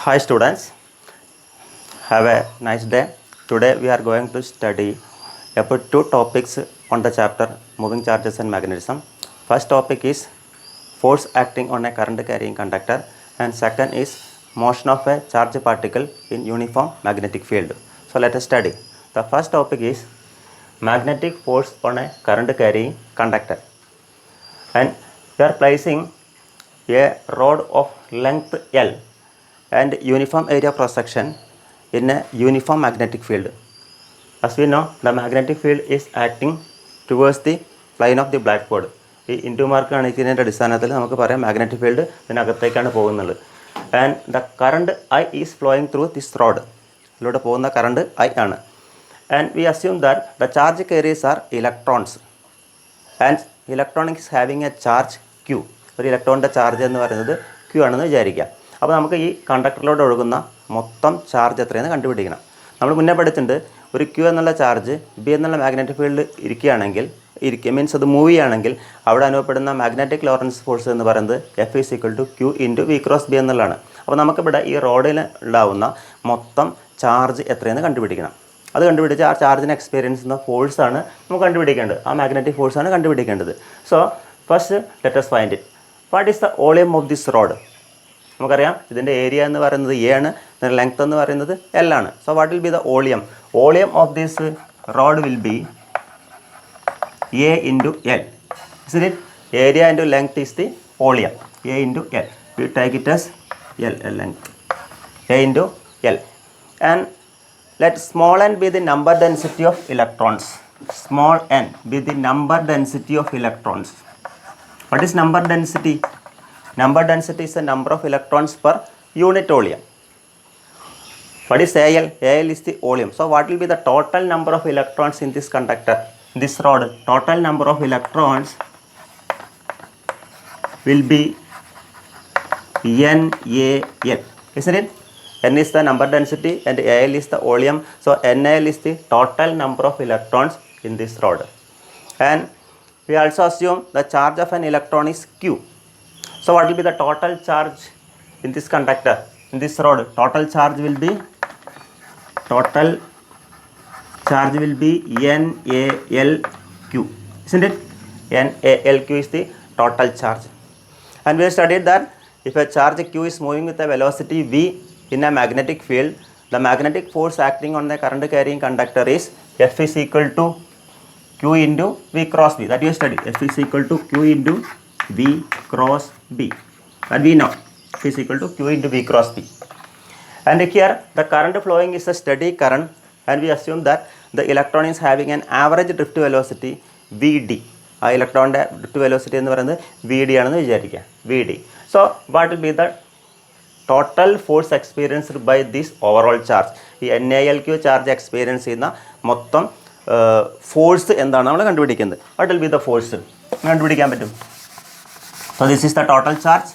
Hi students, have a nice day. Today we are going to study about two topics on the chapter moving charges and magnetism. First topic is force acting on a current carrying conductor, and second is motion of a charge particle in uniform magnetic field. So let us study. The first topic is magnetic force on a current carrying conductor, and we are placing a rod of length L and uniform area cross section in a uniform magnetic field. As we know, the magnetic field is acting towards the plane of the blackboard. ഈ into mark കാണിക്കുന്നതിൻ്റെ അടിസ്ഥാനത്തിൽ നമുക്ക് പറയാം magnetic field ഇതിനകത്തേക്കാണ് പോകുന്നത്. And the current I is flowing through this rod. ഇതിലൂടെ പോകുന്ന current I ആണ്. And we assume that the charge carriers are electrons and electron is having a charge Q. ഒരു ഇലക്ട്രോണിൻ്റെ ചാർജ് എന്ന് പറയുന്നത് ക്യൂ ആണെന്ന് വിചാരിക്കാം. അപ്പോൾ നമുക്ക് ഈ കണ്ടക്ടറിലൂടെ ഒഴുകുന്ന മൊത്തം ചാർജ് എത്രയെന്ന് കണ്ടുപിടിക്കണം. നമ്മൾ മുന്നേ പഠിച്ചിട്ടുണ്ട്, ഒരു ക്യൂ എന്നുള്ള ചാർജ് ബി എന്നുള്ള മാഗ്നറ്റിക് ഫീൽഡ് ഇരിക്കുകയാണെങ്കിൽ മീൻസ് അത് മൂവ് ചെയ്യുകയാണെങ്കിൽ അവിടെ അനുഭവപ്പെടുന്ന മാഗ്നറ്റിക് ലോറൻസ് ഫോഴ്സ് എന്ന് പറയുന്നത് F is equal to Q into V cross B എന്നുള്ളതാണ്. അപ്പോൾ നമുക്കിവിടെ ഈ റോഡിൽ ഉണ്ടാവുന്ന മൊത്തം ചാർജ് എത്രയെന്ന് കണ്ടുപിടിക്കണം. അത് കണ്ടുപിടിച്ച് ആ ചാർജിനെ എക്സ്പീരിയൻസ് ചെയ്യുന്ന ഫോഴ്സാണ് നമുക്ക് കണ്ടുപിടിക്കേണ്ടത്. ആ മാഗ്നറ്റിക് ഫോഴ്സാണ് കണ്ടുപിടിക്കേണ്ടത്. So first let us find it. What is the volume of this road? നമുക്കറിയാം ഇതിൻ്റെ ഏരിയ എന്ന് പറയുന്നത് എ ആണ്, ഇതിൻ്റെ ലെങ്ത് എന്ന് പറയുന്നത് എൽ ആണ്. So what will be the volume? Volume of this road will be A into L. Isn't it? Area into length is the volume. A into L. We take it as L length. A into L. And let small n be the number density of electrons. Small n be the number density of electrons. What is number density? Number density is the number of electrons per unit volume. What is AL? AL is the volume. So what will be the total number of electrons in this conductor, this rod? Total number of electrons will be NaL. Isn't it? N is the number density and Al is the volume. So NaL is the total number of electrons in this rod. And we also assume the charge of an electron is Q. So what will be the total charge in this conductor, in this rod? Total charge will be NaLQ. Isn't it? NaLQ is the total charge. And we have studied that if a charge Q is moving with a velocity v in a magnetic field, the magnetic force acting on the current carrying conductor is F is equal to Q into V cross B. That you studied. F is equal to Q into V cross B. And we know F is equal to Q into V cross B. And here the current flowing is a steady current, and we assume that the electron is having an average drift velocity Vd. ആ ഇലക്ട്രോണിൻ്റെ drift velocity എന്ന് പറയുന്നത് Vd ആണെന്ന് വിചാരിക്കുക. Vd. So what will be the total force experienced by this overall charge? ഈ NaLQ charge experience ചെയ്യുന്ന മൊത്തം force എന്താണ് നമ്മൾ കണ്ടുപിടിക്കുന്നത്. What will be the force കണ്ടുപിടിക്കാൻ പറ്റും. So this is the total charge.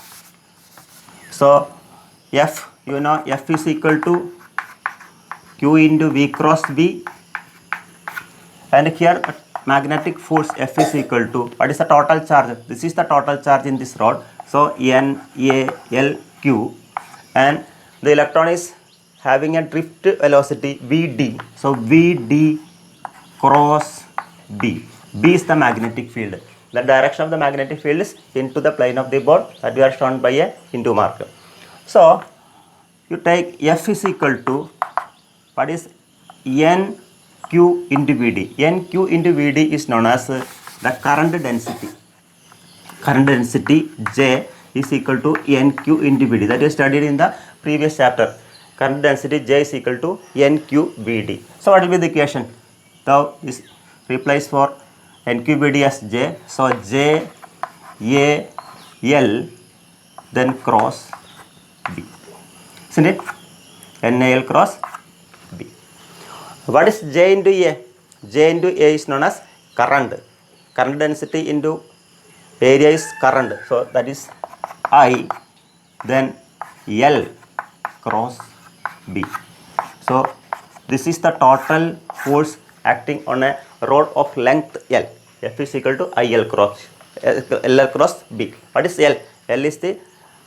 So F, you know, F is equal to Q into V cross B, and here magnetic force F is equal to, what is the total charge? This is the total charge in this rod. So NaLQ, and the electron is having a drift velocity Vd. So Vd cross B. B is the magnetic field. The direction of the magnetic field is into the plane of the board, that we are shown by a into marker. So you take F is equal to, what is NQ into Vd. NQ into Vd is known as the current density. Current density J is equal to NQ into Vd. That you studied in the previous chapter. Current density J is equal to NQ Vd. So what will be the equation? Now this replace for NQ Vd as J. So J A L then cross B. Isn't it? NaL cross B. What is J into A? J into A is known as current. Current density into area is current. So that is I, then L cross B. So this is the total force acting on a rod of length L. F is equal to IL cross L cross B. What is L? L is the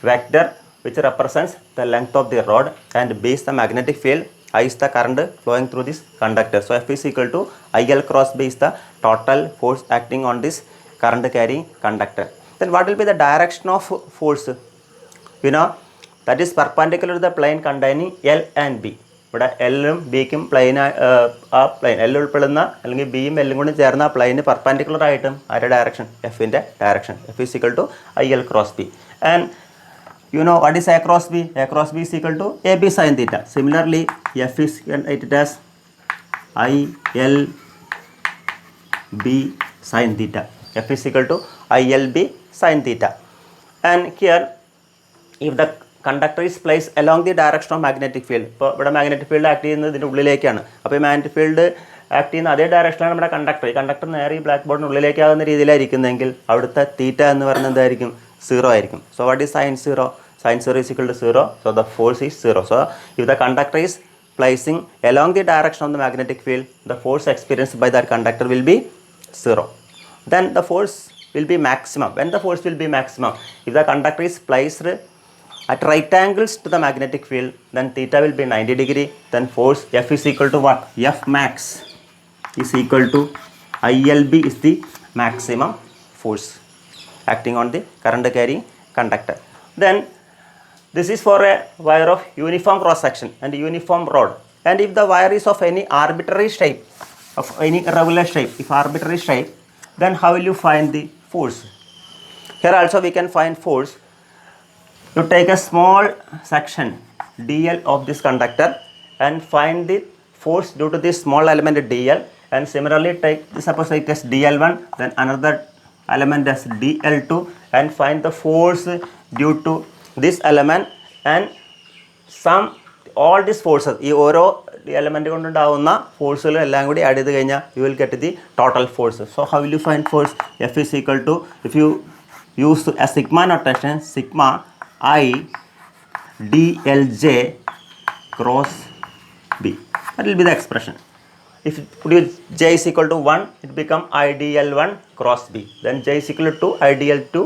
vector which represents the length of the rod, and B is the magnetic field, I is the current flowing through this conductor. So F is equal to IL cross B is the total force acting on this current carrying conductor. Then what will be the direction of force? You know, that is perpendicular to the plane containing L and B. ഇവിടെ എല്ലും ബിക്കും plain ആ plain L ഉൾപ്പെടുന്ന അല്ലെങ്കിൽ ബിയും എല്ലും കൂടി ചേർന്ന ആ പ്ലെയിന് പെർപെൻഡിക്കുലർ ആയിട്ടും ആരുടെ ഡയറക്ഷൻ എഫിൻ്റെ direction F is equal to I L cross B. And you know what is A cross B? A cross B is equal to AB sin theta. Similarly, F is written as ILB sin theta. F is equal to ILB sin theta. And here, if the conductor is placed along the direction of magnetic field, ഇപ്പോൾ ഇവിടെ magnetic field act ചെയ്യുന്നത് ഇതിൻ്റെ ഉള്ളിലേക്കാണ്. അപ്പോൾ ഈ magnetic field act ചെയ്യുന്ന അതേ ഡയറക്ഷനിലാണ് നമ്മുടെ conductor. ഈ കണ്ടക്ടർ നേരെ ഈ ബ്ലാക്ക് ബോർഡിന് ഉള്ളിലേക്കാകുന്ന രീതിയിലായിരിക്കുന്നതെങ്കിൽ അവിടുത്തെ തീറ്റ എന്ന് പറയുന്നത് എന്തായിരിക്കും? 0 ആയിരിക്കും. So what is sin 0? Sin 0 is equal to 0. So the force is 0. So if the conductor is placing along the direction of the magnetic field, the force experienced by that conductor will be 0. Then the force will be maximum. When the force will be maximum? If the conductor is placed at right angles to the magnetic field, then theta will be 90 degree. Then force F is equal to what? F max is equal to ILB is the maximum force acting on the current carrying conductor. Then this is for a wire of uniform cross section and uniform rod. And if the wire is of any arbitrary shape, of any irregular shape, if arbitrary shape, then how will you find the force? Here also we can find force. You take a small section DL of this conductor and find the force due to this small element DL, and similarly take, suppose it is DL1, then another element as DL2, and find the force due to this element, and sum all these forces, ഈ ഓരോ element കൊണ്ടുണ്ടാവുന്ന ഫോഴ്സുകളും എല്ലാം കൂടി add ചെയ്ത് കഴിഞ്ഞാൽ you will get the total force. So how will you find force? F is equal to, if you use a sigma notation, sigma I DLJ cross B. That will be the expression. If you put J is equal to 1, it become IDL1 cross B. Then J is equal to IDL2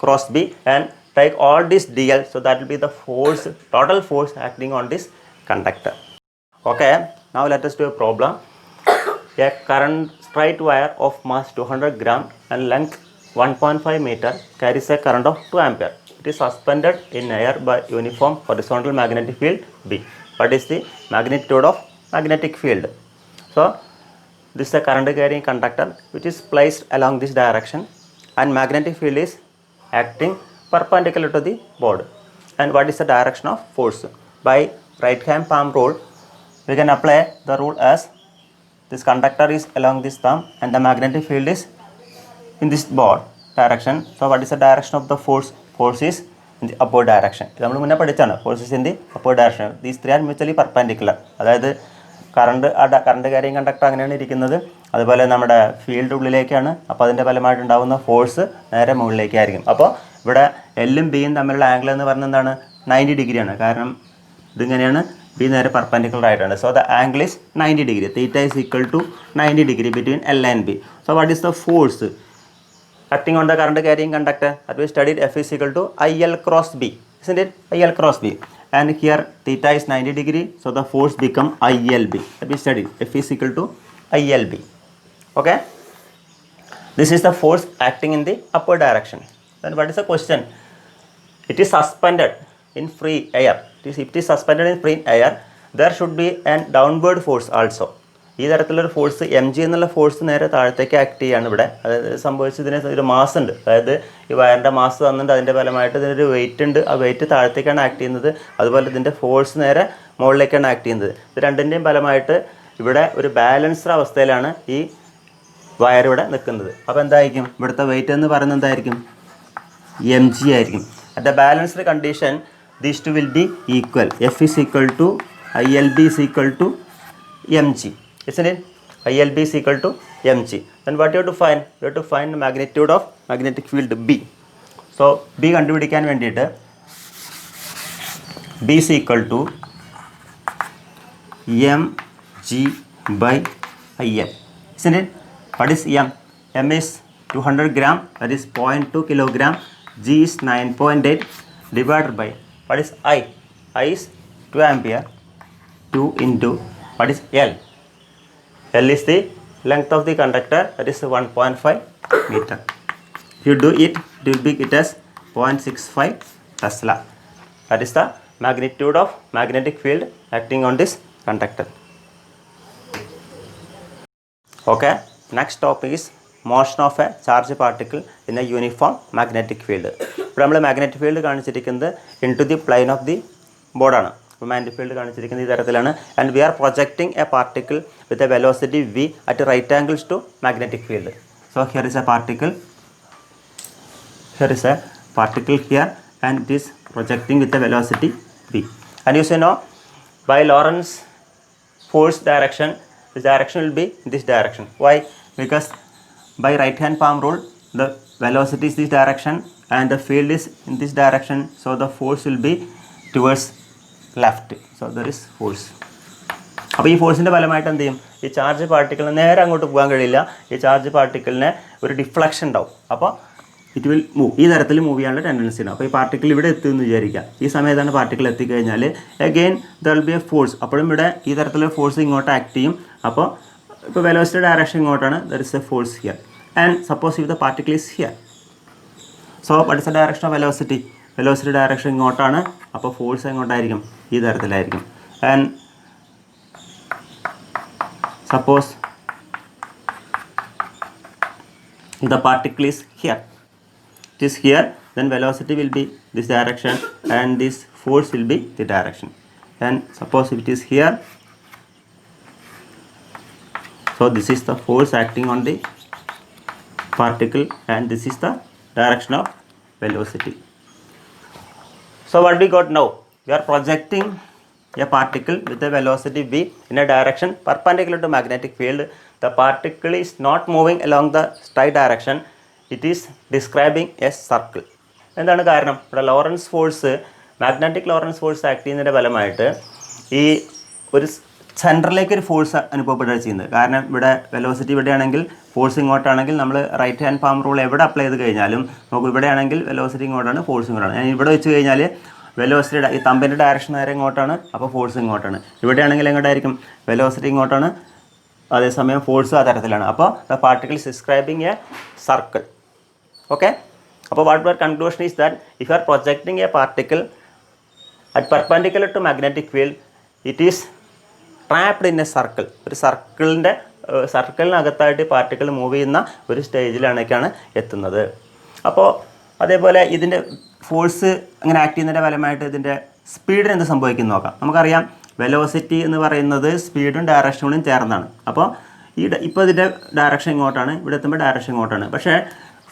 cross B, and take all this DL. So that will be the force, total force acting on this conductor. Okay, now let us do a problem. A current straight wire of mass 200 gram and length 1.5 meter carries a current of 2 ampere. It is suspended in air by uniform horizontal magnetic field B. What is the magnitude of magnetic field? So this is a current carrying conductor which is placed along this direction, and magnetic field is acting perpendicular to the board. And what is the direction of force? By right hand palm rule, we can apply the rule as this conductor is along this thumb and the magnetic field is in this board direction. So what is the direction of the force? Force is in the upward direction. നമ്മൾ മുന്നേ പഠിച്ചാണ്, force is in the upward direction. These three are mutually perpendicular. അതായത് current carrying conductor അങ്ങനെയാണ് ഇരിക്കുന്നത്, അതുപോലെ നമ്മുടെ field ഉള്ളിലേക്കാണ്. അപ്പോൾ അതിൻ്റെ ഫലമായിട്ടുണ്ടാകുന്ന ഫോഴ്സ് നേരെ മുകളിലേക്കായിരിക്കും. അപ്പോൾ ഇവിടെ എല്ലും ബിയും തമ്മിലുള്ള ആംഗിൾ എന്ന് പറഞ്ഞാൽ എന്താണ്? 90 ഡിഗ്രിയാണ്. കാരണം ഇതിങ്ങനെയാണ്, ബി നേരെ പെർപെൻഡിക്കുലർ ആയിട്ടുണ്ട്. So the angle is 90 degree. Theta is equal to 90 degree between L and B. So what is the force acting on the current carrying conductor? That we studied F is equal to IL cross B, isn't it? IL cross B. And here theta is 90 degree, so the force become ILB. That we studied F is equal to ILB. Okay, this is the force acting in the upward direction. Then what is the question? It is suspended in free air. If it is suspended in free air, there should be an downward force also. ഈ തരത്തിലൊരു force M G എന്നുള്ള force നേരെ താഴത്തേക്ക് act ചെയ്യാണ് ഇവിടെ. അതായത് സംഭവിച്ചതിന് ഒരു mass ഉണ്ട്, അതായത് ഈ വയറിൻ്റെ മാസ് തന്നിട്ട് അതിൻ്റെ ഫലമായിട്ട് ഇതിനൊരു വെയിറ്റ് ഉണ്ട്, ആ വെയിറ്റ് താഴത്തേക്കാണ് ആക്ട് ചെയ്യുന്നത്. അതുപോലെ ഇതിൻ്റെ ഫോഴ്സ് നേരെ മുകളിലേക്കാണ് ആക്ട് ചെയ്യുന്നത്. ഇത് രണ്ടിൻ്റെയും ഫലമായിട്ട് ഇവിടെ ഒരു ബാലൻസ്ഡ് അവസ്ഥയിലാണ് ഈ വയർ ഇവിടെ നിൽക്കുന്നത്. അപ്പോൾ എന്തായിരിക്കും ഇവിടുത്തെ വെയിറ്റ് എന്ന് പറയുന്നത്? എന്തായിരിക്കും? എം ജി ആയിരിക്കും. At the balanced condition these two will be equal. F is equal to I L B is equal to M G. Isn't it? ILB is equal to mg. Then what you have to find? You have to find the magnitude of magnetic field B. So B കണ്ടുപിടിക്കാൻ വേണ്ടിയിട്ട് B is equal to mg by IL. Isn't it? What is m? M is 200 gram, that is 0.2 kilogram. G is 9.8 divided by what is I? I is 2 ampere. 2 into what is L? L is the length of the conductor, that is 1.5 meter. If you do it, it will be it as 0.65 Tesla. That is the magnitude of magnetic field acting on this conductor. Okay, next topic is motion of a charge particle in a uniform magnetic field. ഇപ്പോൾ നമ്മൾ magnetic field കാണിച്ചിരിക്കുന്നത് into the plane of the ബോർഡാണ്. അപ്പോൾ magnetic field കാണിച്ചിരിക്കുന്നത് ഈ തരത്തിലാണ്. And we are projecting a particle with a velocity v at right angles to magnetic field. So here is a particle. Here is a particle here, and it is projecting with a velocity v. And you should know, by Lorentz force direction, this direction will be in this direction. Why? Because by right hand palm rule, the velocity is this direction and the field is in this direction, so the force will be towards left. So there is force. അപ്പോൾ ഈ ഫോഴ്സിൻ്റെ ഫലമായിട്ട് എന്ത് ചെയ്യും? ഈ charge പാർട്ടിക്കിളിന് നേരെ അങ്ങോട്ട് പോകാൻ കഴിയില്ല. ഈ ചാർജ് പാർട്ടിക്കിളിന് ഒരു ഡിഫ്ലക്ഷൻ ഉണ്ടാവും. അപ്പോൾ ഇറ്റ് വിൽ മൂവ്, ഈ തരത്തിൽ മൂവ് ചെയ്യാനുള്ള ടെൻഡൻസി ഉണ്ടാവും. അപ്പോൾ ഈ പാർട്ടിക്കിൾ ഇവിടെ എത്തുമെന്ന് വിചാരിക്കുക. ഈ സമയത്താണ് പാർട്ടിക്കിൾ എത്തിക്കഴിഞ്ഞാൽ again there will be A force. അപ്പോഴും ഇവിടെ ഈ തരത്തിലുള്ള ഫോഴ്സ് ഇങ്ങോട്ട് ആക്ട് ചെയ്യും. അപ്പോൾ ഇപ്പോൾ വെലോസിറ്റി ഡയറക്ഷൻ ഇങ്ങോട്ടാണ്, there is a force here. And suppose if the particle is here, so what is the direction of velocity? Velocity direction ഇങ്ങോട്ടാണ്. അപ്പോൾ ഫോഴ്സ് എങ്ങോട്ടായിരിക്കും? ഈ തരത്തിലായിരിക്കും. And suppose the particle is here, it is here, then velocity will be this direction and this force will be the direction. And suppose if it is here, so this is the force acting on the particle and this is the direction of velocity. So what we got now? We are projecting a particle with a velocity v in a direction perpendicular to magnetic field. The particle is not moving along the straight direction, it is describing a circle. എന്താണ് കാരണം? ഇവിടെ Lorentz force, magnetic Lorentz force act ചെയ്യുന്നതിൻ്റെ ഫലമായിട്ട് ഈ ഒരു സെൻറ്ററിലേക്ക് ഒരു force അനുഭവപ്പെടുകയാണ് ചെയ്യുന്നത്. കാരണം ഇവിടെ വെലോസിറ്റി ഇവിടെയാണെങ്കിൽ ഫോഴ്സ് ഇങ്ങോട്ടാണെങ്കിൽ നമ്മൾ റൈറ്റ് ഹാൻഡ് പാം റൂൾ എവിടെ അപ്ലൈ ചെയ്ത് കഴിഞ്ഞാലും നമുക്ക് ഇവിടെയാണെങ്കിൽ വെലോസിറ്റി ഇങ്ങോട്ടാണ്, ഫോഴ്സ് ഇങ്ങോട്ടാണ്. ഞാൻ ഇവിടെ വെച്ച് കഴിഞ്ഞാൽ വെലോസിറ്റിയുടെ ഈ തമ്പിൻ്റെ ഡയറക്ഷൻ നേരെ ഇങ്ങോട്ടാണ്, അപ്പോൾ ഫോഴ്സ് ഇങ്ങോട്ടാണ്. ഇവിടെയാണെങ്കിൽ എങ്ങോട്ടായിരിക്കും? വെലോസിറ്റി ഇങ്ങോട്ടാണ്, അതേസമയം ഫോഴ്സ് ആ തരത്തിലാണ്. അപ്പോൾ the particle is describing a circle. Okay, അപ്പോൾ what your conclusion is that if you are projecting a particle at perpendicular to magnetic field, it is trapped in a circle. ഒരു സർക്കിളിനകത്തായിട്ട് particle move ചെയ്യുന്ന ഒരു സ്റ്റേജിലാണൊക്കെയാണ് എത്തുന്നത്. അപ്പോൾ അതേപോലെ ഇതിൻ്റെ force അങ്ങനെ ആക്ട് ചെയ്യുന്നതിൻ്റെ ഫലമായിട്ട് ഇതിൻ്റെ സ്പീഡിന് എന്ത് സംഭവിക്കും നോക്കാം. നമുക്കറിയാം വെലോസിറ്റി എന്ന് പറയുന്നത് സ്പീഡും ഡയറക്ഷനും ചേർന്നാണ്. അപ്പോൾ ഇപ്പോൾ ഇതിൻ്റെ ഡയറക്ഷൻ ഇങ്ങോട്ടാണ്, ഇവിടെ എത്തുമ്പോൾ ഡയറക്ഷൻ ഇങ്ങോട്ടാണ്. പക്ഷേ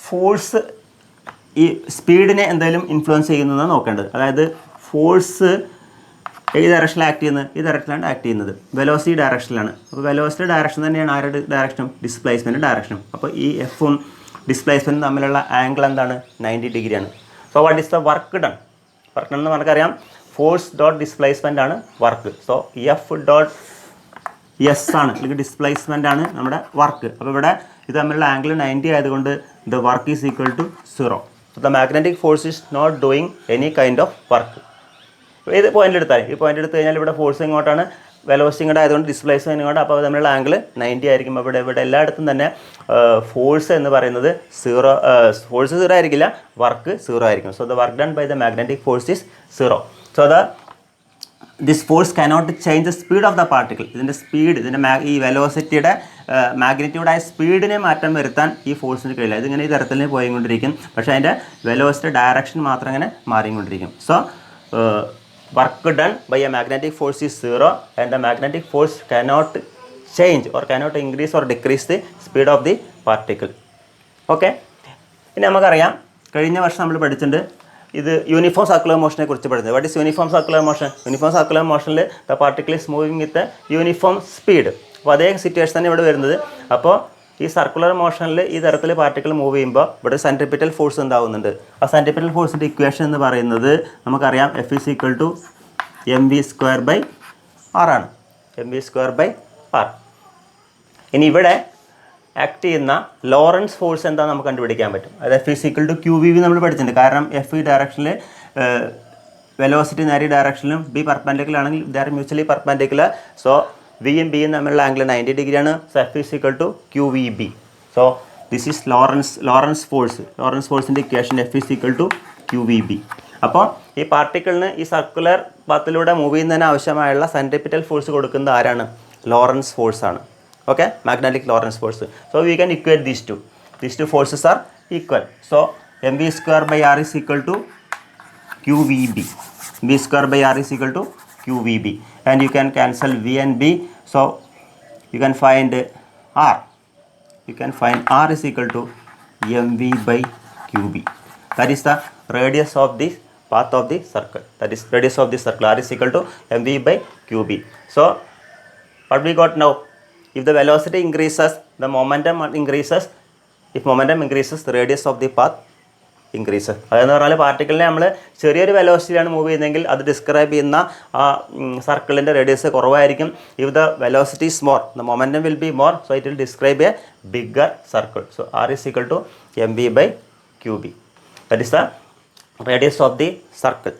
ഫോഴ്സ് ഈ സ്പീഡിനെ എന്തെങ്കിലും ഇൻഫ്ലുവൻസ് ചെയ്യുന്നതാണ് നോക്കേണ്ടത്. അതായത് ഫോഴ്സ് ഈ ഡയറക്ഷനിൽ ആക്ട് ചെയ്യുന്നത്, ഈ ഡയറക്ഷനിലാണ് ആക്ട് ചെയ്യുന്നത്, വെലോസിറ്റി ഡയറക്ഷനിലാണ്. അപ്പോൾ വെലോസിറ്റി ഡയറക്ഷൻ തന്നെയാണ് ആരുടെ ഡയറക്ഷനും? ഡിസ്പ്ലേസ്മെൻറ്റ് ഡയറക്ഷനും. അപ്പോൾ ഈ എഫും ഡിസ്പ്ലേസ്മെൻറ്റും തമ്മിലുള്ള ആംഗിൾ എന്താണ്? 90 ഡിഗ്രിയാണ്. So what is the work done? Work done എന്ന് നമുക്കറിയാം ഫോഴ്സ് ഡോട്ട് ഡിസ്പ്ലേസ്മെൻ്റ് ആണ് work. So F dot S ആണ്, അല്ലെങ്കിൽ ഡിസ്പ്ലേസ്മെൻ്റ് ആണ് നമ്മുടെ വർക്ക്. അപ്പോൾ ഇവിടെ ഇത് തമ്മിലുള്ള ആംഗിൾ 90 ആയതുകൊണ്ട് the work is equal to 0. The magnetic force is not doing any kind of work. ഏത് പോയിൻ്റ് എടുത്താൽ, ഈ പോയിൻ്റ് എടുത്തു കഴിഞ്ഞാൽ ഇവിടെ ഫോഴ്സ് ഇങ്ങോട്ടാണ്, വെലോസിറ്റി ഇങ്ങോട്ട് ആയതുകൊണ്ട് ഡിസ്പ്ലേസ്മെൻറ്റ് ഇങ്ങോട്ട്, അപ്പോൾ തമ്മിലുള്ള ആംഗിൾ 90 ആയിരിക്കും. ഇവിടെ എല്ലായിടത്തും തന്നെ ഫോഴ്സ് എന്ന് പറയുന്നത് 0, ഫോഴ്സ് 0 ആയിരിക്കില്ല, വർക്ക് 0 ആയിരിക്കും. So the work done by the magnetic force is 0. So this force cannot change the speed of the particle. ഇതിൻ്റെ സ്പീഡ്, ഇതിൻ്റെ ഈ വെലോസിറ്റിയുടെ മാഗ്നിറ്റ്യൂഡായ സ്പീഡിനെ മാറ്റം വരുത്താൻ ഈ ഫോഴ്സിന് കഴിയില്ല. ഇതിങ്ങനെ ഈ തരത്തിൽ പോയിക്കൊണ്ടിരിക്കും, പക്ഷേ അതിൻ്റെ വെലോസിറ്റി ഡയറക്ഷൻ മാത്രം ഇങ്ങനെ മാറിക്കൊണ്ടിരിക്കും. So work done by a magnetic force is 0 and the magnetic force cannot change or cannot increase or decrease the speed of the particle. Okay, ഇനി നമുക്കറിയാം കഴിഞ്ഞ വർഷം നമ്മൾ പഠിച്ചിട്ടുണ്ട് ഇത് യൂണിഫോം സർക്കുലർ മോഷനെ കുറിച്ച് പഠിച്ചത്. What is uniform circular motion? Uniform circular മോഷനിൽ the particle is moving with uniform speed. അപ്പോൾ അതേ സിറ്റുവേഷൻ തന്നെ ഇവിടെ വരുന്നത്. അപ്പോൾ ഈ സർക്കുലർ മോഷനിൽ ഈ തരത്തിൽ പാർട്ടിക്കിൾ മൂവ് ചെയ്യുമ്പോൾ ഇവിടെ സെൻട്രിപിറ്റൽ ഫോഴ്സ് ഉണ്ടാകുന്നുണ്ട്. ആ സെൻട്രിപിറ്റൽ ഫോഴ്സിൻ്റെ ഇക്വേഷൻ എന്ന് പറയുന്നത് നമുക്കറിയാം F is equal to mv²/r ആണ്. mv²/r. ഇനി ഇവിടെ ആക്ട് ചെയ്യുന്ന ലോറൻസ് ഫോഴ്സ് എന്താ നമുക്ക് കണ്ടുപിടിക്കാൻ പറ്റും. അത് F is equal to Q V നമ്മൾ പഠിച്ചിട്ടുണ്ട്. കാരണം എഫ് ഈ ഡയറക്ഷനിൽ വെലോസിറ്റി നേരെ ഡയറക്ഷനിലും ബി പെർപെൻഡിക്കുലർ ആണെങ്കിൽ they are mutually perpendicular. So വിയും ബിയും തമ്മിലുള്ള ആംഗിൾ 90 ഡിഗ്രിയാണ്. So F is equal to Q V B. So this is Lorentz ഫോഴ്സിൻ്റെ equation F is equal to Q V B. അപ്പോൾ ഈ പാർട്ടിക്കിളിന് ഈ സർക്കുലർ പാത്തിലൂടെ മൂവ് ചെയ്യുന്നതിന് ആവശ്യമായുള്ള സെൻട്രിപിറ്റൽ ഫോഴ്സ് കൊടുക്കുന്നത് ആരാണ്? ലോറൻസ് ഫോഴ്സ് ആണ്. Okay, magnetic Lorentz force. So we can equate these two forces are equal. So M V square by R is equal to Q V B. v square by r is equal to qvb, and you can cancel v and b, so you can find r. You can find r is equal to mv by qb. That is the radius of the path of the circle. That is radius of the circle. R is equal to mv by qb. So what we got now? If the velocity increases, the momentum increases. If momentum increases, the radius of the path increase. അതെന്ന് പറഞ്ഞാൽ പാർട്ടിക്കിളിനെ നമ്മൾ ചെറിയൊരു വെലോസിറ്റിയാണ് move ചെയ്യുന്നതെങ്കിൽ അത് describe ചെയ്യുന്ന ആ സർക്കിളിൻ്റെ റേഡിയസ് കുറവായിരിക്കും. If the velocity is more, the momentum will be more, so it will describe a bigger circle. So R is equal to M V by Q B. That is the radius of the circle.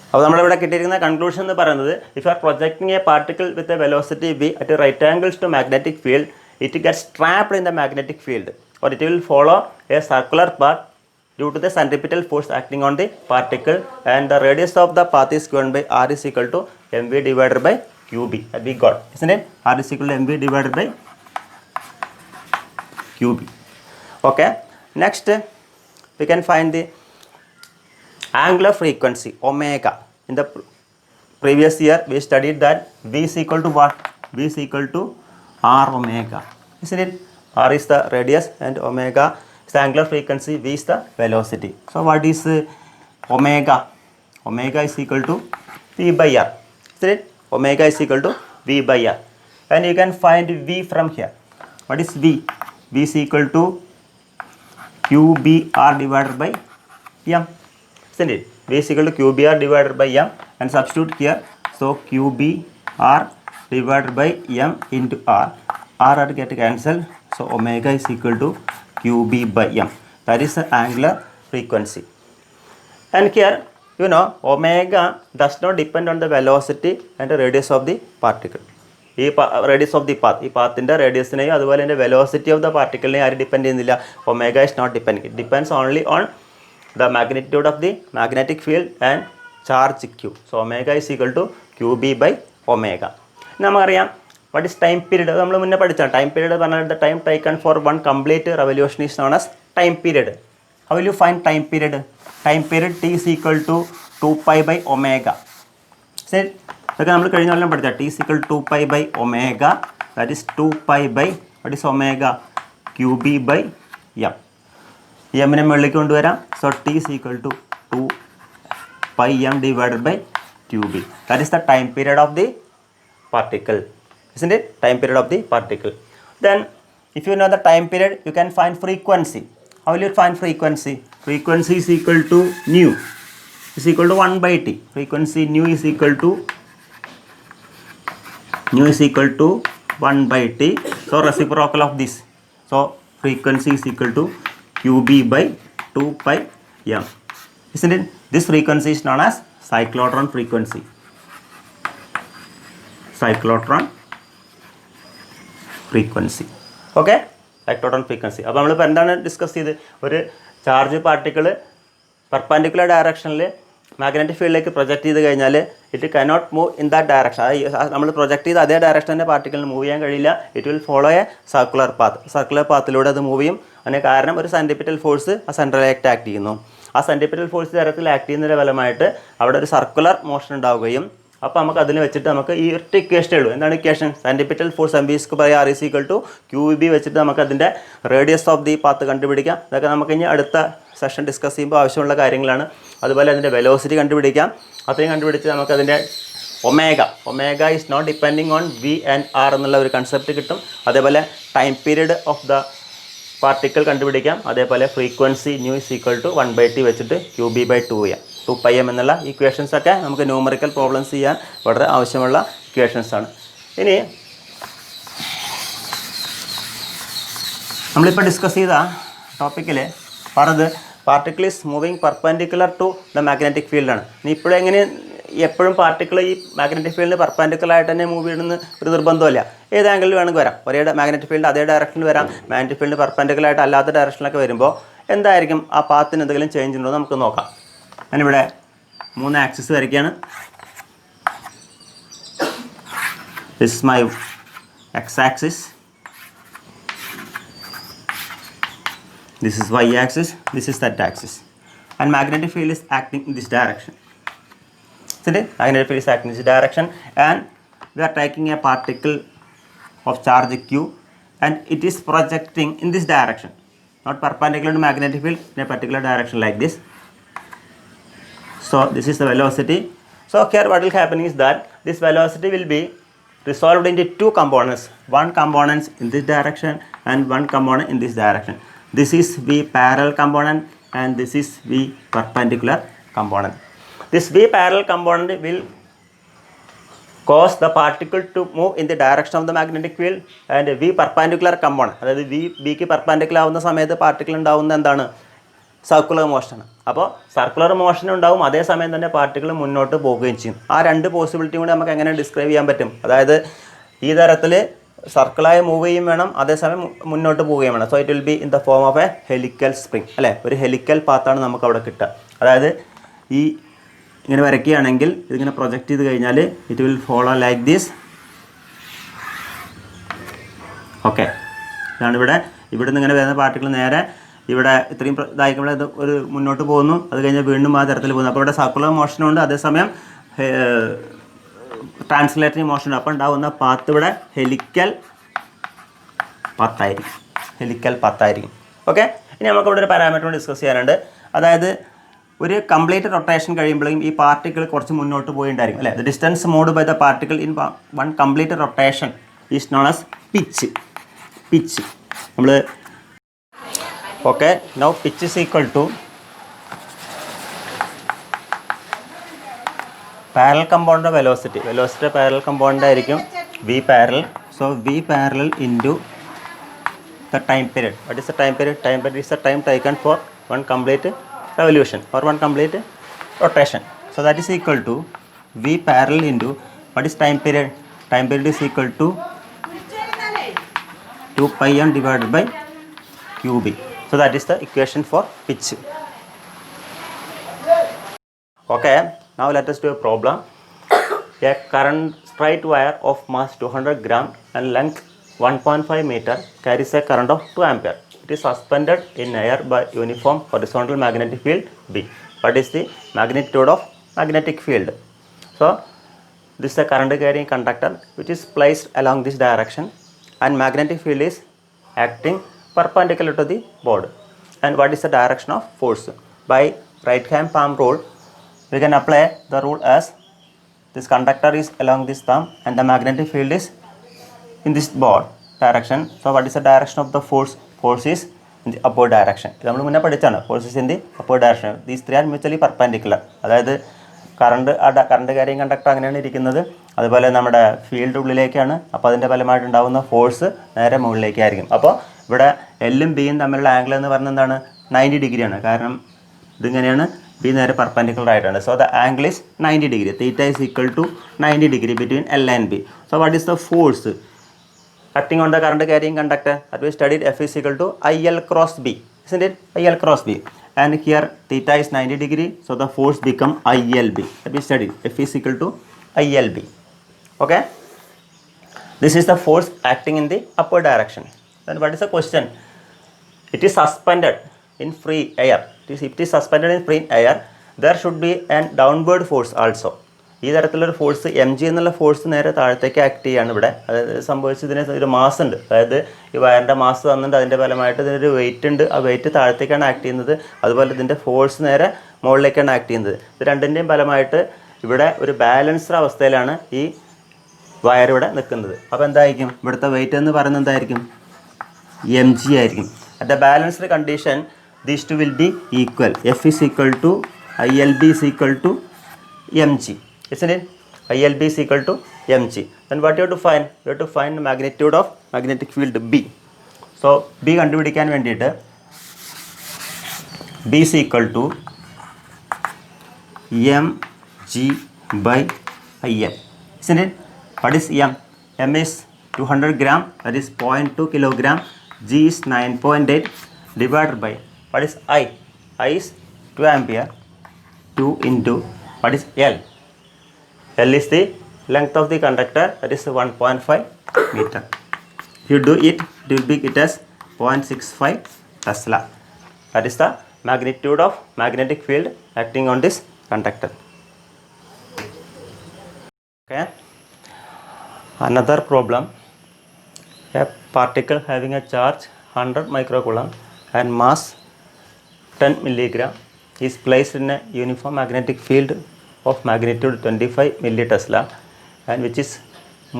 അപ്പോൾ നമ്മളിവിടെ കിട്ടിയിരിക്കുന്ന conclusion എന്ന് പറയുന്നത്, if you are projecting a particle with a velocity v at right angles to magnetic field, it gets trapped in the magnetic field, or it will follow a circular path due to the centripetal force acting on the particle, and the radius of the path is given by r is equal to mv divided by qb. That we got, isn't it? R is equal to mv divided by qb. Okay, next we can find the angular frequency omega. In the previous year we studied that v is equal to what? V is equal to r omega, isn't it? R is the radius and omega is the angular frequency, v is the velocity. So what is omega? Omega is equal to v by r, isn't it? Omega is equal to v by r, and you can find v from here. What is v? V is equal to qbr divided by m, isn't it? V is equal to qbr divided by m, and substitute here. So qbr divided by m into r. R get cancelled. So omega is equal to qb by m. That is the angular frequency. And here, you know, omega does not depend on the velocity and the radius of the particle. ഈ radius of the path, ഈ പാത്തിൻ്റെ റേഡിയസിനെയും അതുപോലെ തന്നെ velocity of the പാർട്ടിക്കിളിനെയും ആരും depend ചെയ്യുന്നില്ല. Omega is not depend. It depends only on the magnitude of the magnetic field and charge q. So omega is equal to qb by omega. നമുക്കറിയാം what is time period. അത് നമ്മൾ മുന്നേ പഠിച്ചാണ്. Time period പറഞ്ഞാൽ the time taken for one complete revolution is known as time period. How will you find time period? Time period t is equal to 2 pi by omega. ശരി, ഇതൊക്കെ നമ്മൾ കഴിഞ്ഞ കൊല്ലം പഠിച്ചാൽ t is equal to 2 pi by omega. That is 2 pi by what is omega? qb by m. എമ്മിനെ മുകളിലേക്ക് കൊണ്ടുവരാം. So T is equal to 2 pi m divided by qb. That is the time period of the particle, isn't it? Time period of the particle. Then if you know the time period, you can find frequency. How will you find frequency? Frequency is equal to nu is equal to 1 by t. Frequency nu is equal to 1 by t. So reciprocal of this. So frequency is equal to qb by 2 pi m, isn't it? This frequency is known as cyclotron frequency. Cyclotron frequency. Okay, cyclotron frequency. അപ്പോൾ നമ്മളിപ്പോൾ എന്താണ് discuss ചെയ്ത്, ഒരു charge particle perpendicular ഡയറക്ഷനിൽ magnetic ഫീൽഡിലേക്ക് project ചെയ്ത് കഴിഞ്ഞാൽ it cannot move in that direction. നമ്മൾ പ്രൊജക്റ്റ് ചെയ്ത് അതേ ഡയറക്ഷൻ തന്നെ പാർട്ടിക്കിളിന് മൂവ് ചെയ്യാൻ കഴിയില്ല. It will follow a circular path. Circular പാത്തിലൂടെ അത് മൂവ് ചെയ്യും. അതിന് കാരണം ഒരു സെൻട്രിപിറ്റൽ ഫോഴ്സ് ആ സെൻട്രലായിട്ട് ആക്ട് ചെയ്യുന്നു. ആ സെൻട്രിപിറ്റൽ ഫോഴ്സ് തരത്തിൽ ആക്ട് ചെയ്യുന്നതിൻ്റെ ഫലമായിട്ട് അവിടെ ഒരു സർക്കുലർ മോഷൻ ഉണ്ടാവുകയും, അപ്പോൾ നമുക്ക് അതിന് വെച്ചിട്ട് നമുക്ക് ഈ ഒറ്റ ഇക്വേഷനേ ഉള്ളൂ. എന്താണ് equation? Centripetal force M B square by R is equal to Q B വെച്ചിട്ട് നമുക്ക് അതിൻ്റെ റേഡിയസ് ഓഫ് ദി പാത്ത് കണ്ടുപിടിക്കാം. ഇതൊക്കെ നമുക്ക് ഇനി അടുത്ത സെഷൻ ഡിസ്കസ് ചെയ്യുമ്പോൾ ആവശ്യമുള്ള കാര്യങ്ങളാണ്. അതുപോലെ അതിൻ്റെ വെലോസിറ്റി കണ്ടുപിടിക്കാം. അത്രയും കണ്ടുപിടിച്ച് നമുക്കതിൻ്റെ omega is not depending on V and R എന്നുള്ള ഒരു കൺസെപ്റ്റ് കിട്ടും. അതേപോലെ time period of the particle കണ്ടുപിടിക്കാം. അതേപോലെ frequency nu is equal to 1 by t വെച്ചിട്ട് Q B by 2 pi m എന്നുള്ള ഇക്വേഷൻസൊക്കെ നമുക്ക് ന്യൂമറിക്കൽ പ്രോബ്ലംസ് ചെയ്യാൻ വളരെ ആവശ്യമുള്ള ഇക്വേഷൻസാണ്. ഇനി നമ്മളിപ്പോൾ ഡിസ്കസ് ചെയ്ത ടോപ്പിക്കിൽ പറഞ്ഞത് particle is moving perpendicular to the magnetic ഫീൽഡാണ്. ഇനി ഇപ്പോഴും എങ്ങനെ എപ്പോഴും പാർട്ടിക്കിൾ ഈ മാഗ്നറ്റിക് ഫീൽഡിന് പെർപെൻഡിക്കുലർ ആയിട്ട് തന്നെ മൂവ് ചെയ്യണമെന്ന് ഒരു നിർബന്ധമില്ല. ഏത് ആംഗിളിൽ വേണമെങ്കിൽ വരാം. ഒരേ മാഗ്നറ്റിക് ഫീൽഡ് അതേ ഡയറക്ഷനിൽ വരാം. മാഗ്നറ്റിക് ഫീൽഡ് പെർപെൻഡിക്കുലർ ആയിട്ട് അല്ലാത്ത ഡയറക്ഷനിലൊക്കെ വരുമ്പോൾ എന്തായിരിക്കും ആ പാത്തിന് എന്തെങ്കിലും ചേഞ്ച് ഉണ്ടോ നമുക്ക് നോക്കാം. ഞാനിവിടെ 3 ആക്സിസ് വരയ്ക്കുകയാണ്. This is my x-axis. This is y-axis. This is that axis. And magnetic field is acting in this direction. See, magnetic field is acting in this direction, and we are taking a particle of charge q, and it is projecting in this direction, not perpendicular to magnetic field, in a particular direction like this. So this is the velocity. So here what will happen is that this velocity will be resolved into 2 components. One component in this direction and one component in this direction. This is V parallel component and this is V perpendicular component. This V parallel component will cause the particle to move in the direction of the magnetic field, and V perpendicular component, അതായത് V ക്ക് perpendicular ആവുന്ന സമയത്ത് particle ഉണ്ടാവുന്ന എന്താണ്, circular മോഷനാണ്. അപ്പോൾ circular motion ഉണ്ടാവും, അതേസമയം തന്നെ പാർട്ടിക്കിൾ മുന്നോട്ട് പോവുകയും ചെയ്യും. ആ 2 പോസിബിലിറ്റി കൂടി നമുക്ക് എങ്ങനെ ഡിസ്ക്രൈബ് ചെയ്യാൻ പറ്റും? അതായത് ഈ തരത്തിൽ സർക്കിളായി മൂവ് ചെയ്യും വേണം, അതേസമയം മുന്നോട്ട് പോവുകയും വേണം. So it will be in the form of A helical spring, അല്ലേ? ഒരു ഹെലിക്കൽ പാത്താണ് നമുക്ക് അവിടെ കിട്ടുക. അതായത് ഈ ഇങ്ങനെ വരയ്ക്കുകയാണെങ്കിൽ ഇതിങ്ങനെ പ്രൊജക്റ്റ് ചെയ്ത് കഴിഞ്ഞാൽ it will follow like this. Okay, ഇതാണ് ഇവിടെ നിന്ന് ഇങ്ങനെ വരുന്ന പാർട്ടിക്കിൾ നേരെ ഇവിടെ ഇത്രയും ഇതായിരിക്കുമ്പോൾ ഇത് ഒരു മുന്നോട്ട് പോകുന്നു, അത് കഴിഞ്ഞാൽ വീണ്ടും ആ തരത്തിൽ പോകുന്നു. അപ്പോൾ ഇവിടെ സർക്കുലർ മോഷനുണ്ട്, അതേസമയം ട്രാൻസ്ലേറ്ററി മോഷനുണ്ട്. അപ്പോൾ ഉണ്ടാകുന്ന പാത്ത് ഇവിടെ ഹെലിക്കൽ പാത്തായിരിക്കും. ഓക്കെ, ഇനി നമുക്കിവിടെ ഒരു പാരാമീറ്റർ ഡിസ്കസ് ചെയ്യാനുണ്ട്. അതായത് ഒരു കംപ്ലീറ്റ് റൊട്ടേഷൻ കഴിയുമ്പോഴേക്കും ഈ പാർട്ടിക്കിൾ കുറച്ച് മുന്നോട്ട് പോയിട്ടുണ്ടായിരിക്കും, അല്ലേ? The distance moved by the particle in one complete rotation is known as pitch. നമ്മൾ okay, now pitch is equal to parallel component of velocity parallel component ആയിരിക്കും v parallel. So v parallel into the time period. What is the time period? Time period is the time taken for one complete revolution or one complete rotation. So that is equal to v parallel into what is time period? Time period is equal to 2 pi m divided by qb. So that is the equation for pitch. Okay, now let us do a problem. A current straight wire of mass 200 gram and length 1.5 meter carries a current of 2 ampere. It is suspended in air by uniform horizontal magnetic field B. What is the magnitude of magnetic field? So this is a current carrying conductor which is placed along this direction, and magnetic field is acting perpendicular to the board. And what is the direction of force? By right hand palm rule we can apply the rule as this conductor is along this thumb and the magnetic field is in this board direction. So what is the direction of the force? Force is in the upward direction. ഇത് നമ്മൾ മുന്നേ പഠിച്ചാണ്. Force is in the upward direction. These three are mutually perpendicular. അതായത് current carrying conductor അങ്ങനെയാണ് ഇരിക്കുന്നത്, അതുപോലെ നമ്മുടെ field ഉള്ളിലേക്കാണ്. അപ്പോൾ അതിൻ്റെ ഫലമായിട്ടുണ്ടാകുന്ന ഫോഴ്സ് നേരെ മുകളിലേക്കായിരിക്കും. അപ്പോൾ ഇവിടെ എല്ലും ബിയും തമ്മിലുള്ള ആംഗിൾ എന്ന് പറഞ്ഞാൽ എന്താണ്? 90 ഡിഗ്രിയാണ്. കാരണം ഇതിങ്ങനെയാണ്, ബി നേരെ പെർപെൻഡിക്കുലർ ആയിട്ടാണ്. So the angle is 90 degree. Theta is equal to 90 degree between L and B. So what is the force acting on the current carrying conductor that we studied? F is equal to IL cross B, isn't it? IL cross B. And here theta is 90 degree, so the force become ILB. That we studied F is equal to ILB. Okay, this is the force acting in the upward direction. Then what is the question? It is suspended in free air. If it is suspended in free air, there should be an downward force also. ഈ തരത്തിലൊരു force M G എന്നുള്ള force നേരെ താഴത്തേക്ക് act ചെയ്യാണ് ഇവിടെ. അതായത് സംഭവിച്ചതിന് ഒരു mass ഉണ്ട്, അതായത് ഈ വയറിൻ്റെ മാസ് തന്നിട്ട് അതിൻ്റെ ഫലമായിട്ട് ഇതിനൊരു വെയിറ്റ് ഉണ്ട്, ആ വെയിറ്റ് താഴത്തേക്കാണ് ആക്ട് ചെയ്യുന്നത്. അതുപോലെ ഇതിൻ്റെ ഫോഴ്സ് നേരെ മുകളിലേക്കാണ് ആക്ട് ചെയ്യുന്നത്. ഇത് രണ്ടിൻ്റെയും ഫലമായിട്ട് ഇവിടെ ഒരു ബാലൻസ്ഡ് അവസ്ഥയിലാണ് ഈ വയർ ഇവിടെ നിൽക്കുന്നത്. അപ്പോൾ എന്തായിരിക്കും ഇവിടുത്തെ വെയിറ്റ് എന്ന് പറയുന്നത്? എന്തായിരിക്കും? എം ജി ആയിരിക്കും. At the balanced condition these two will be equal. F is equal to I L B is equal to M G. Isn't it? ILB is equal to mg. Then what you have to find? You have to find the magnitude of magnetic field B. So B കണ്ടുപിടിക്കാൻ വേണ്ടിയിട്ട് B is equal to mg/IL. Isn't it? What is m? M is 200 gram, that is 0.2 kilogram. G is 9.8 divided by, what is I? I is 2 ampere. 2 into, what is L? L is the length of the conductor, that is 1.5 meter. If you do it, it will be it as 0.65 Tesla. That is the magnitude of magnetic field acting on this conductor. Okay. Another problem, a particle having a charge 100 microcoulomb and mass 10 milligram is placed in a uniform magnetic field of magnitude 25 millitesla and which is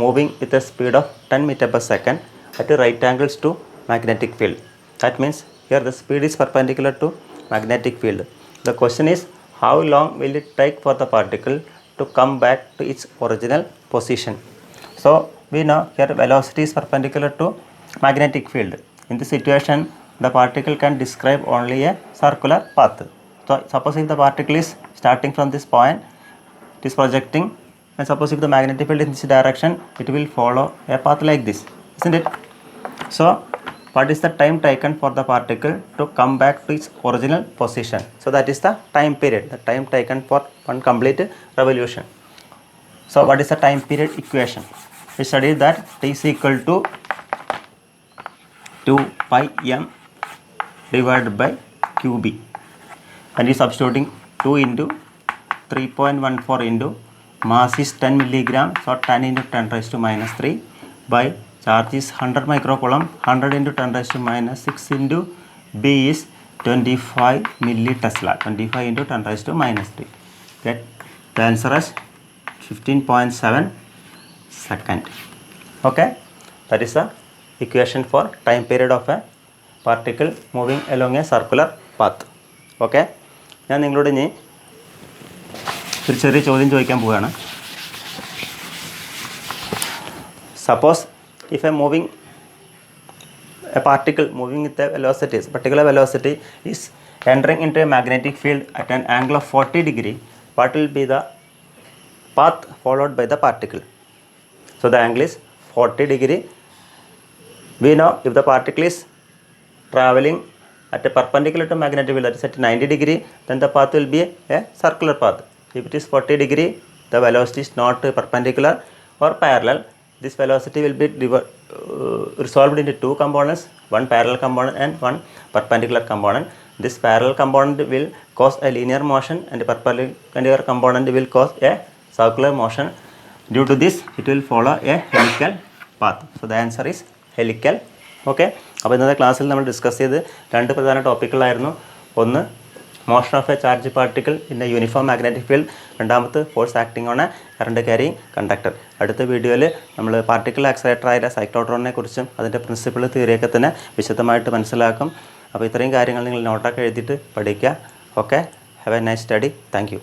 moving with a speed of 10 meter per second at right angles to magnetic field. That means here the speed is perpendicular to magnetic field. The question is, how long will it take for the particle to come back to its original position? So we know here velocity is perpendicular to magnetic field. In this situation, the particle can describe only a circular path. So suppose if the particle is starting from this point, it is projecting, and suppose if the magnetic field in this direction, it will follow a path like this, isn't it? So what is the time taken for the particle to come back to its original position? So that is the time period, the time taken for one complete revolution. So what is the time period equation? We studied that T is equal to 2 pi m divided by qb, and is substituting 2 into 3.14 into mass is 10 milligram, so 10 into 10 raised to minus 3 by charge is 100 microcoulomb, 100 into 10 raised to minus 6 into B is 25 millitesla, 25 into 10 raised to minus 3. Get the answer as 15.7 second. Okay, that is the equation for time period of a particle moving along a circular path. Okay, ഞാൻ നിങ്ങളോട് ഇനി ഒരു ചെറിയ ചോദ്യം ചോദിക്കാൻ പോവുകയാണ്. Suppose if a particle moving with a velocity, particular velocity is entering into a magnetic field at an angle of 40 degree, what will be the path followed by the particle? So the angle is 40 degree. We know if the particle is traveling at a perpendicular to magnetic field, that is at 90 degree, then the path will be a circular path. If it is 40 degree, the velocity is not perpendicular or parallel. This velocity will be resolved into two components, one parallel component and one perpendicular component. This parallel component will cause a linear motion and the perpendicular component will cause a circular motion. Due to this, it will follow a helical path. So the answer is helical. Okay. അപ്പോൾ ഇന്നത്തെ ക്ലാസ്സിൽ നമ്മൾ discuss ചെയ്ത് രണ്ട് പ്രധാന ടോപ്പിക്കുകളായിരുന്നു. ഒന്ന്, motion of a charge particle in a uniform magnetic field. രണ്ടാമത്, force acting on a current carrying conductor. അടുത്ത വീഡിയോയിൽ നമ്മൾ പാർട്ടിക്കിൾ ആക്സലേറ്ററായ സൈക്ലോട്രോണിനെ കുറിച്ചും അതിൻ്റെ പ്രിൻസിപ്പിൾ തിയറിയൊക്കെ തന്നെ വിശദമായിട്ട് മനസ്സിലാക്കും. അപ്പോൾ ഇത്രയും കാര്യങ്ങൾ നിങ്ങൾ നോട്ടൊക്കെ എഴുതിയിട്ട് പഠിക്കുക. Okay, have A nice study. Thank you.